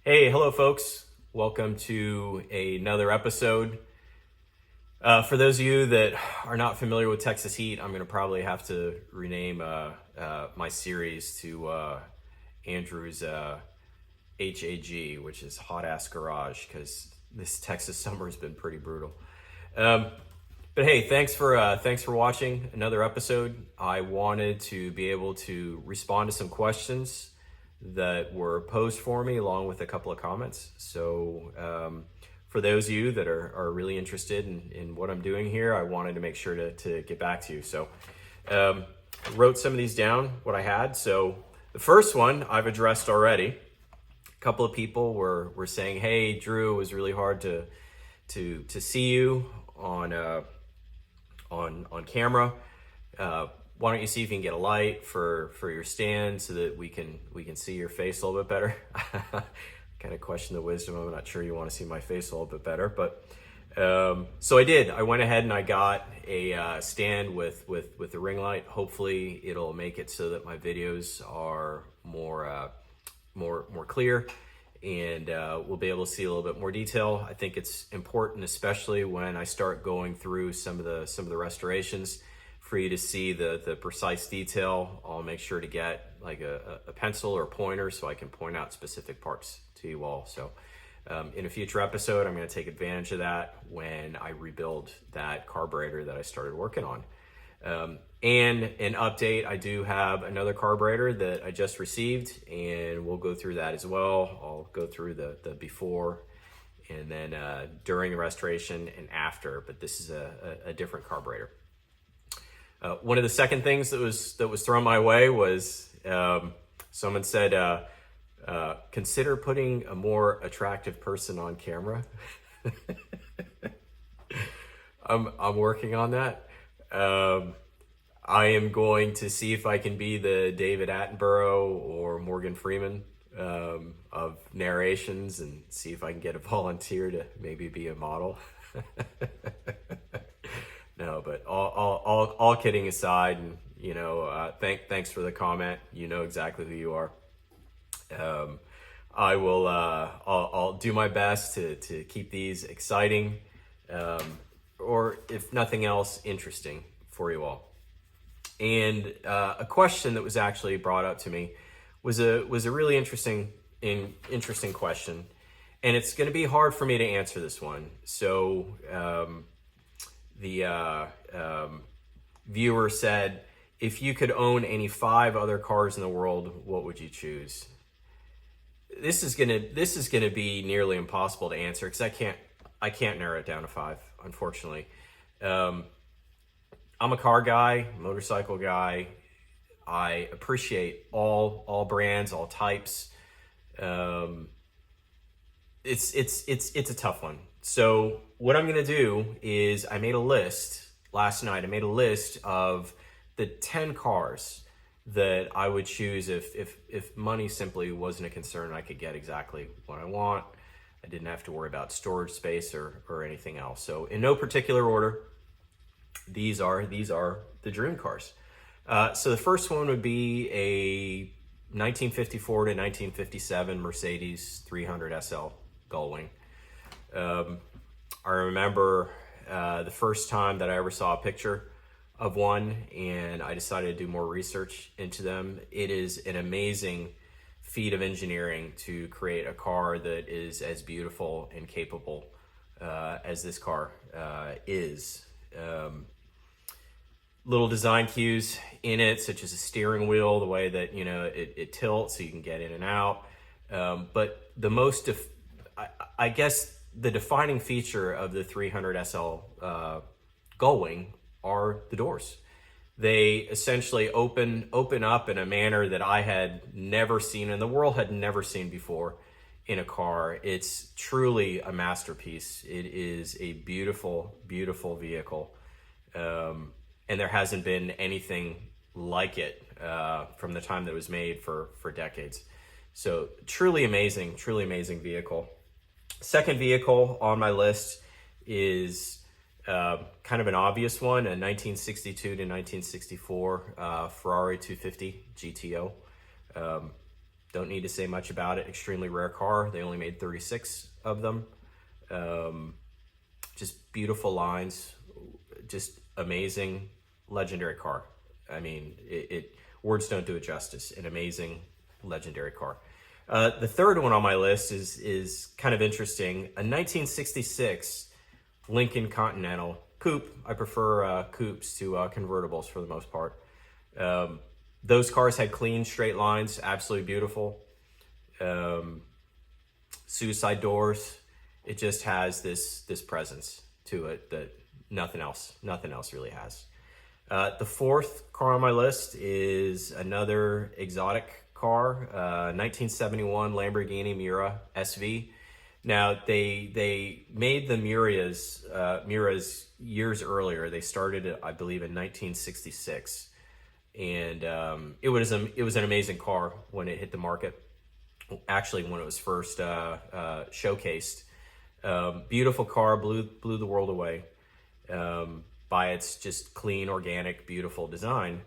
Hey, hello, folks. Welcome to another episode. For those of you that are not familiar with Texas Heat, I'm going to probably have to rename my series to Andrew's HAG, which is Hot Ass Garage, because this Texas summer has been pretty brutal. But hey, thanks for watching another episode. I wanted to be able to respond to some questions that were posed for me, along with a couple of comments. So for those of you that are really interested in what I'm doing here, I wanted to make sure to get back to you. So wrote some of these down, what I had. So the first one I've addressed already. A couple of people were saying, "Hey, Drew, it was really hard to see you on camera. Why don't you see if you can get a light for your stand so that we can see your face a little bit better?" Kind of question the wisdom. I'm not sure you want to see my face a little bit better, but so I did. I went ahead and I got a stand with the ring light. Hopefully, it'll make it so that my videos are more clear, and we'll be able to see a little bit more detail. I think it's important, especially when I start going through some of the restorations, for you to see the precise detail. I'll make sure to get like a pencil or a pointer so I can point out specific parts to you all. So in a future episode, I'm going to take advantage of that when I rebuild that carburetor that I started working on. And an update, I do have another carburetor that I just received, and we'll go through that as well. I'll go through the before and then during the restoration and after, but this is a different carburetor. One of the second things that was thrown my way was someone said, consider putting a more attractive person on camera. I'm working on that. I am going to see if I can be the David Attenborough or Morgan Freeman of narrations, and see if I can get a volunteer to maybe be a model. No, but all kidding aside, and thanks for the comment. You know exactly who you are. I will. I'll do my best to keep these exciting, or if nothing else, interesting for you all. And a question that was actually brought up to me was a really interesting question, and it's going to be hard for me to answer this one. So the viewer said, if you could own any 5 other cars in the world, what would you choose? This is gonna be nearly impossible to answer, because I can't narrow it down to 5, unfortunately. I'm a car guy, motorcycle guy. I appreciate all brands, all types. It's a tough one. So what I'm gonna do is, I made a list last night. I made a list of the 10 cars that I would choose if money simply wasn't a concern. I could get exactly what I want. I didn't have to worry about storage space or anything else. So in no particular order, these are the dream cars. So the first one would be a 1954 to 1957 Mercedes 300 SL Gullwing. I remember the first time that I ever saw a picture of one, and I decided to do more research into them. It is an amazing feat of engineering to create a car that is as beautiful and capable as this car is. Little design cues in it, such as a steering wheel, the way that it tilts so you can get in and out. But the most, I guess, the defining feature of the 300 SL Gullwing are the doors. They essentially open up in a manner that I had never seen, and the world had never seen before in a car. It's truly a masterpiece. It is a beautiful, beautiful vehicle. And there hasn't been anything like it from the time that it was made for decades. So truly amazing vehicle. Second vehicle on my list is kind of an obvious one, a 1962 to 1964 Ferrari 250 GTO. Don't need to say much about it. Extremely rare car. They only made 36 of them. Just beautiful lines, just amazing, legendary car. I mean, words don't do it justice. An amazing, legendary car. The third one on my list is kind of interesting. A 1966 Lincoln Continental coupe. I prefer coupes to convertibles for the most part. Those cars had clean, straight lines, absolutely beautiful. Suicide doors. It just has this presence to it that nothing else really has. The fourth car on my list is another exotic car, 1971 Lamborghini Miura SV. Now they made the Miuras years earlier. They started, I believe, in 1966, and it was an amazing car when it hit the market. Actually, when it was first showcased, beautiful car, blew the world away by its just clean, organic, beautiful design.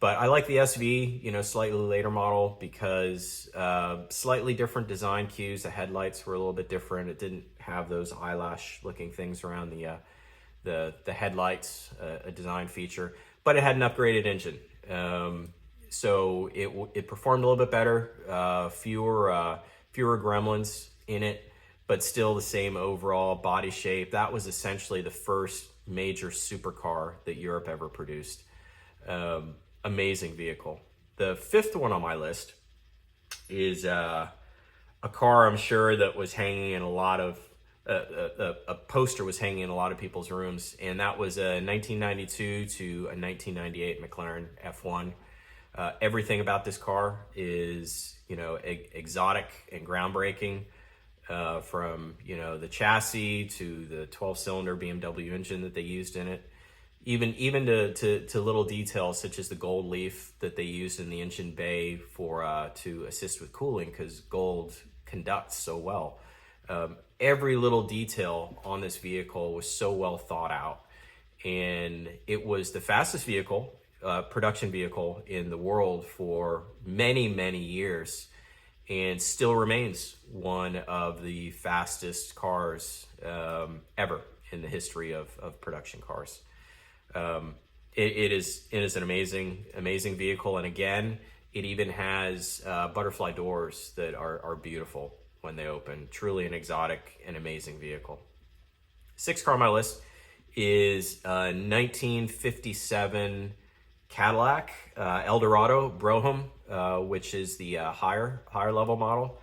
But I like the SV, slightly later model, because slightly different design cues. The headlights were a little bit different. It didn't have those eyelash-looking things around the headlights, a design feature. But it had an upgraded engine, so it performed a little bit better. Fewer gremlins in it, but still the same overall body shape. That was essentially the first major supercar that Europe ever produced. Amazing vehicle. The fifth one on my list is a car I'm sure that was hanging in a lot of a poster was hanging in a lot of people's rooms, and that was a 1992 to a 1998 McLaren F1. Everything about this car is exotic and groundbreaking, from the chassis to the 12-cylinder BMW engine that they used in it. Even to little details such as the gold leaf that they used in the engine bay to assist with cooling, because gold conducts so well. Every little detail on this vehicle was so well thought out, and it was the fastest vehicle, production vehicle in the world for many years, and still remains one of the fastest cars ever in the history of production cars. It is an amazing vehicle, and again, it even has butterfly doors that are beautiful when they open. Truly an exotic and amazing vehicle. Sixth car on my list is a 1957 Cadillac Eldorado Brougham, which is the higher level model.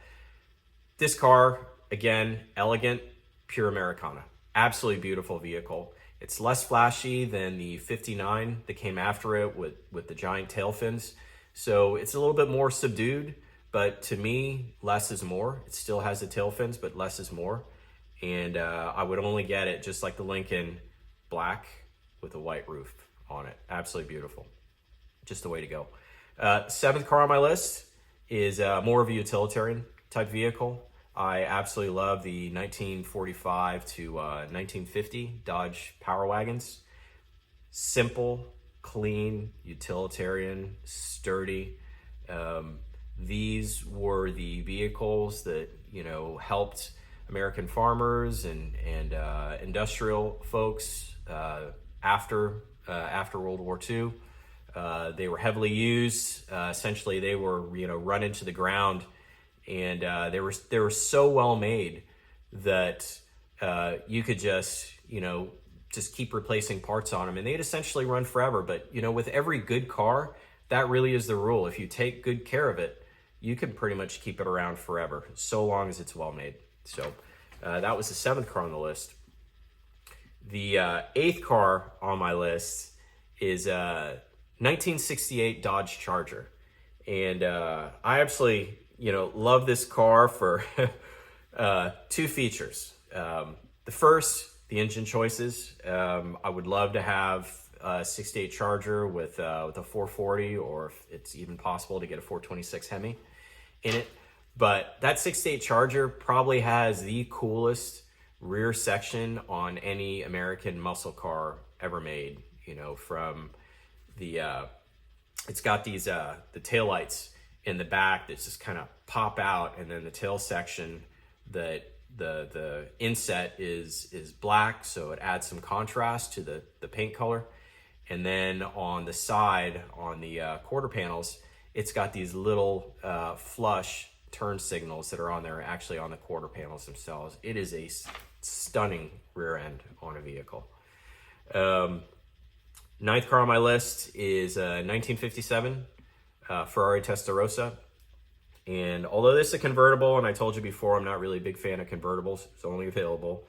This car, again, elegant, pure Americana. Absolutely beautiful vehicle. It's less flashy than the 59 that came after it with the giant tail fins. So it's a little bit more subdued, but to me, less is more. It still has the tail fins, but less is more. And I would only get it, just like the Lincoln, black with a white roof on it. Absolutely beautiful. Just the way to go. Seventh car on my list is more of a utilitarian type vehicle. I absolutely love the 1945 to 1950 Dodge Power Wagons. Simple, clean, utilitarian, sturdy. These were the vehicles that helped American farmers and industrial folks after World War II. They were heavily used. Essentially, they were run into the ground. And they were so well made that you could just keep replacing parts on them, and they'd essentially run forever. But with every good car, that really is the rule. If you take good care of it, you can pretty much keep it around forever, so long as it's well made. So that was the seventh car on the list. The eighth car on my list is a 1968 Dodge Charger, and I absolutely love this car for two features. The first, the engine choices. I would love to have a 68 Charger with a 440, or if it's even possible to get a 426 Hemi in it. But that 68 Charger probably has the coolest rear section on any American muscle car ever made. From the it's got these the taillights in the back that just kind of pop out, and then the tail section that the inset is black, so it adds some contrast to the paint color. And then on the side, on the quarter panels, it's got these little flush turn signals that are on there, actually on the quarter panels themselves. It is a stunning rear end on a vehicle. Ninth car on my list is a 1957 Ferrari Testarossa. And although this is a convertible, and I told you before, I'm not really a big fan of convertibles, it's only available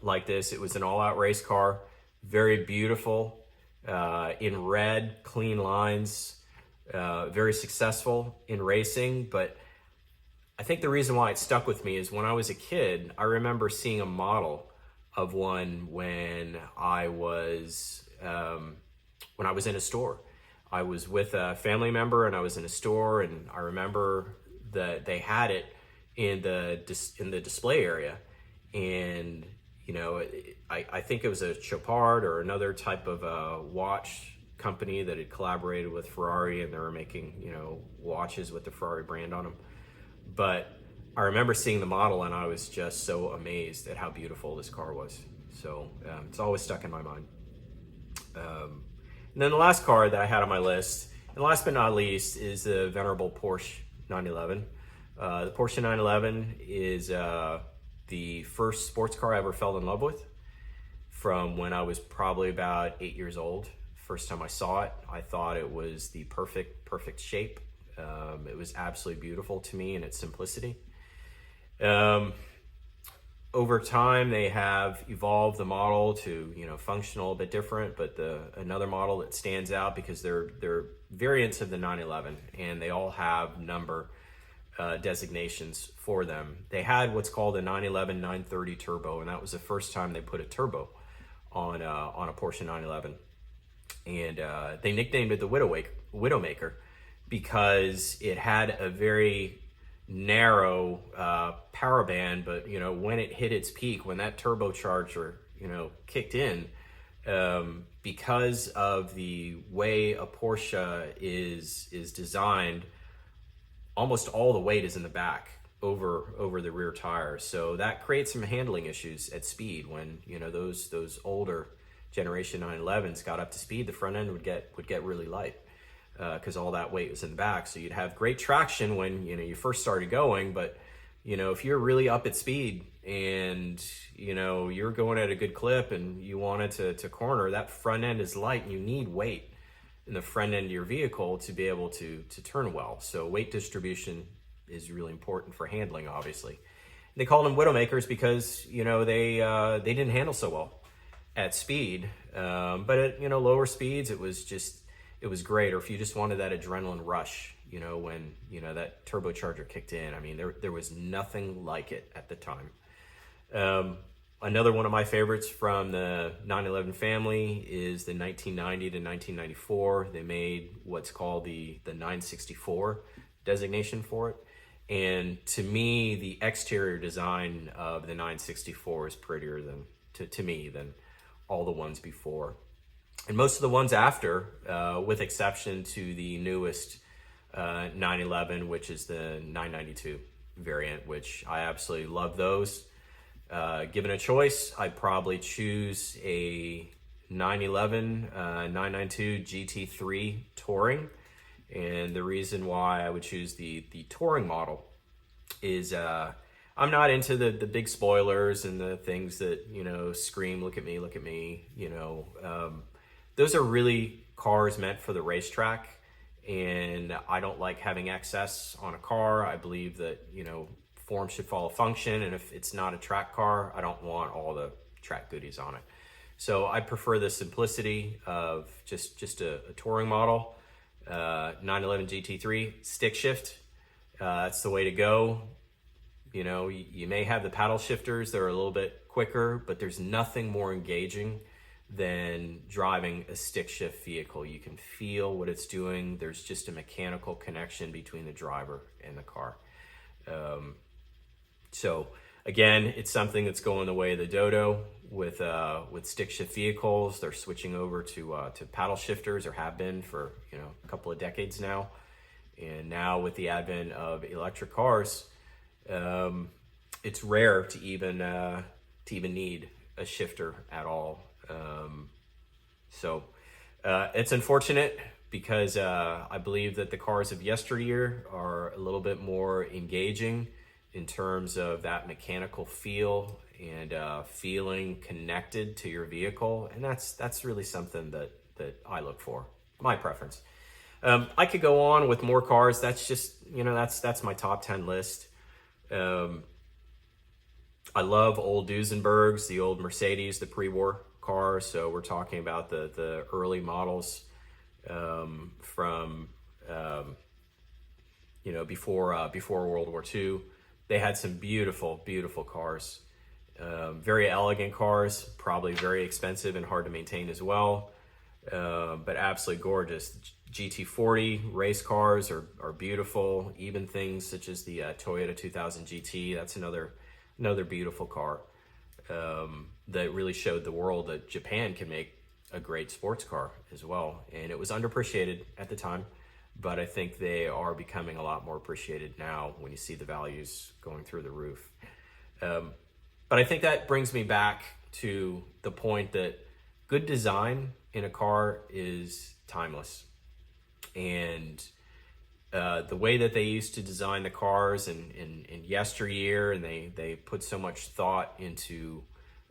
like this. It was an all-out race car, very beautiful, in red, clean lines, very successful in racing. But I think the reason why it stuck with me is when I was a kid, I remember seeing a model of one when I was in a store. I was with a family member and I was in a store, and I remember that they had it in the display area. And you know, I think it was a Chopard or another type of watch company that had collaborated with Ferrari, and they were making, you know, watches with the Ferrari brand on them. But I remember seeing the model and I was just so amazed at how beautiful this car was. So it's always stuck in my mind. And then the last car that I had on my list, and last but not least, is the venerable Porsche 911. The Porsche 911 is the first sports car I ever fell in love with from when I was probably about 8 years old. First time I saw it, I thought it was the perfect shape. It was absolutely beautiful to me in its simplicity. Over time, they have evolved the model to, you know, functional a bit different, but another model that stands out because they're variants of the 911, and they all have number designations for them. They had what's called a 911 930 turbo, and that was the first time they put a turbo on a Porsche 911. And they nicknamed it the Widowmaker because it had a very narrow power band, but you know, when it hit its peak, when that turbocharger, you know, kicked in, because of the way a Porsche is designed, almost all the weight is in the back over the rear tires. So that creates some handling issues at speed. When, you know, those older generation 911s got up to speed, the front end would get really light because all that weight was in the back. So you'd have great traction when, you know, you first started going, but you know, if you're really up at speed and you know you're going at a good clip and you wanted to corner, that front end is light and you need weight in the front end of your vehicle to be able to turn well. So weight distribution is really important for handling, obviously. And they called them Widowmakers because, you know, they didn't handle so well at speed, but at, you know, lower speeds it was great. Or if you just wanted that adrenaline rush, you know, when, you know, that turbocharger kicked in, I mean, there was nothing like it at the time. Another one of my favorites from the 911 family is the 1990 to 1994. They made what's called the 964 designation for it. And to me, the exterior design of the 964 is prettier to me than all the ones before. And most of the ones after, with exception to the newest 911, which is the 992 variant, which I absolutely love those. Given a choice, I'd probably choose a 911 992 GT3 Touring. And the reason why I would choose the Touring model is I'm not into the big spoilers and the things that, you know, scream, look at me, you know. Those are really cars meant for the racetrack, and I don't like having excess on a car. I believe that, you know, form should follow function, and if it's not a track car, I don't want all the track goodies on it. So I prefer the simplicity of just a touring model. 911 GT3 stick shift, that's the way to go. You know, you may have the paddle shifters that are a little bit quicker, but there's nothing more engaging than driving a stick shift vehicle. You can feel what it's doing. There's just a mechanical connection between the driver and the car. So again, it's something that's going the way of the dodo with stick shift vehicles. They're switching over to paddle shifters, or have been for, you know, a couple of decades now. And now with the advent of electric cars, it's rare to even need a shifter at all. So it's unfortunate because I believe that the cars of yesteryear are a little bit more engaging in terms of that mechanical feel and feeling connected to your vehicle, and that's really something that I look for. My preference. I could go on with more cars. That's just, that's my top 10 list. I love old Duesenbergs, the old Mercedes, the pre-war cars. So we're talking about the early models from before World War II. They had some beautiful, beautiful cars. Very elegant cars, probably very expensive and hard to maintain as well, but absolutely gorgeous. GT40 race cars are beautiful. Even things such as the Toyota 2000 GT, that's another beautiful car that really showed the world that Japan can make a great sports car as well. And it was underappreciated at the time, but I think they are becoming a lot more appreciated now when you see the values going through the roof. But I think that brings me back to the point that good design in a car is timeless. And the way that they used to design the cars in yesteryear, and they put so much thought into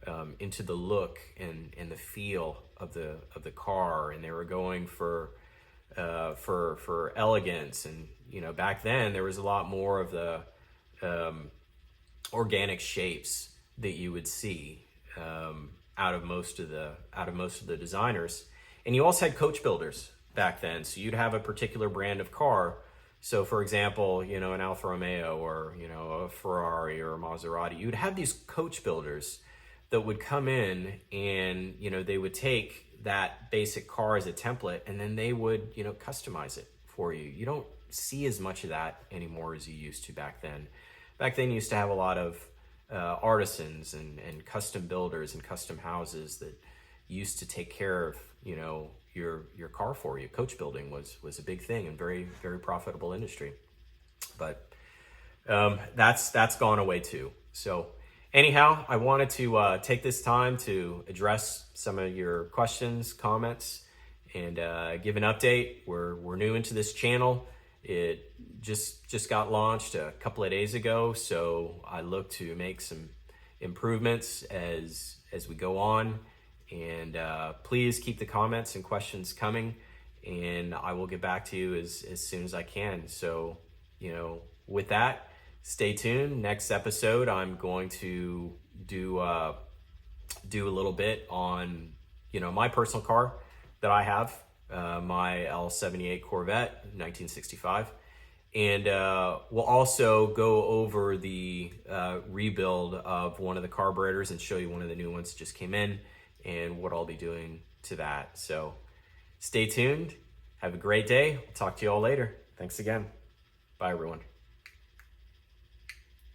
the look and the feel of the car, and they were going for elegance. And back then there was a lot more of the organic shapes that you would see out of most of the designers. And you also had coach builders back then, so you'd have a particular brand of car. So for example, an Alfa Romeo or a Ferrari or a Maserati, you'd have these coach builders that would come in and they would take that basic car as a template, and then they would customize it for you. You don't see as much of that anymore as you used to back then. Back then you used to have a lot of artisans and custom builders and custom houses that used to take care of your car for you. Coach building was a big thing and very, very profitable industry. But that's gone away too. So anyhow, I wanted to take this time to address some of your questions, comments, and give an update. We're new into this channel. It just got launched a couple of days ago, so I look to make some improvements as we go on. And please keep the comments and questions coming, and I will get back to you as soon as I can. So, with that, stay tuned. Next episode, I'm going to do a little bit on, my personal car that I have, my L78 Corvette, 1965. And we'll also go over the rebuild of one of the carburetors and show you one of the new ones that just came in and what I'll be doing to that. So stay tuned. Have a great day. I'll talk to you all later. Thanks again. Bye, everyone.